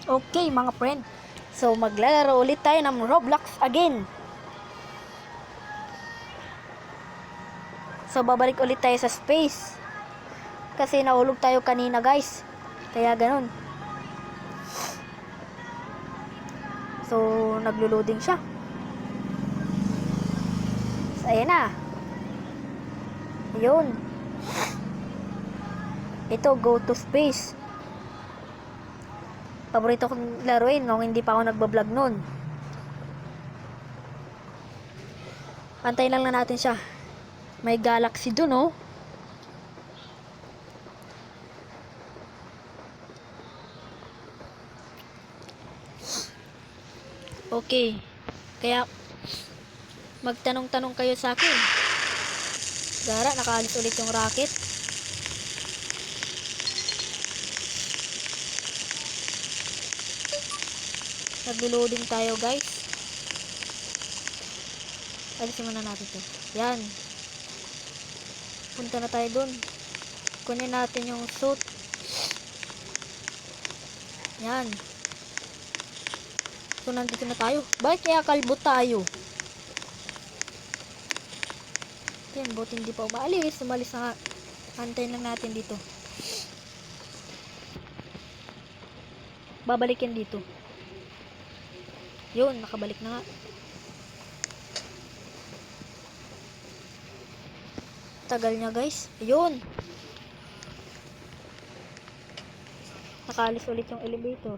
Okay mga friend, so maglalaro ulit tayo ng Roblox again. So babalik ulit tayo sa space kasi nahulog tayo kanina guys, kaya ganun. So naglo-loading siya. So ayan na. Ayun. Ito, go to space. Paborito kong laruin nung hindi pa ako nagbablog nun. Antayin lang na natin siya. May galaxy dun, oh. Okay. Kaya, magtanong-tanong kayo sa akin. Gara, nakaalis ulit yung rocket. Nag-loading tayo, guys. Alisin muna natin to. Yan. Punta na tayo dun. Kunin natin yung suit. Yan. So, nandito na tayo. Bakit kaya kalbo tayo? Yan, buti hindi pa umaalis. Umalis na nga. Antayin lang natin dito. Babalik yan dito. Yun, nakabalik na nga. Tagal niya guys. Ayun. Nakaalis ulit yung elevator.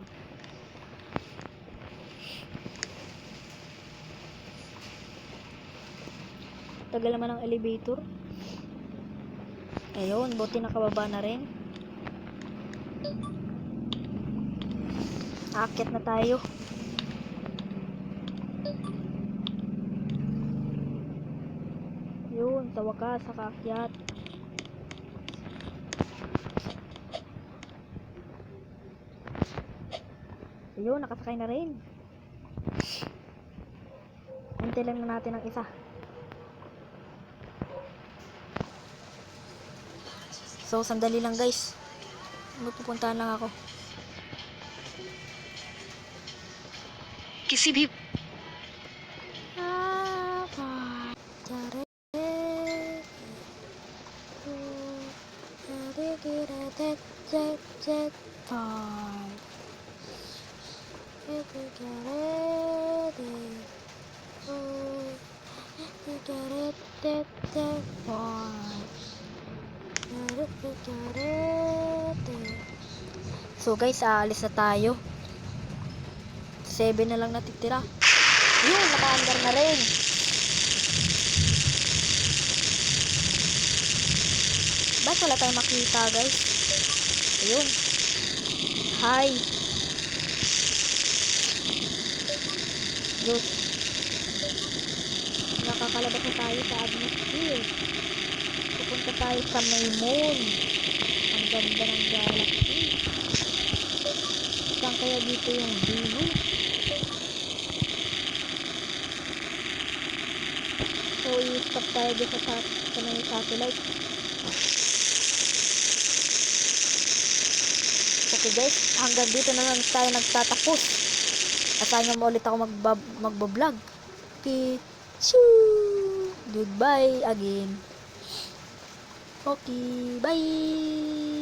Tagal naman ang elevator. Ayun, buti nakababa na rin. Aakyat na tayo. Yun, sa wakas, nakaakyat. Ayun, nakasakay na rin. Hintay lang na natin ang isa. So, sandali lang guys. Pupuntahan lang ako. किसी भी So guys, aalis na tayo. 7 na lang natitira. Yun, naka-under na rin. Ba't wala tayong makita guys? Ayun. Hi. Diyos. Nakakalabas na tayo sa atmosphere. Pupunta tayo sa may moon. Ang ganda ng galaxy. Saan kaya dito yung Venus? So, i-stop tayo dito sa may satellite. Okay guys, hanggang dito na lang tayo nagtatapos. Asahan mo ulit ako magbablog. Okay, goodbye again. Okay, bye!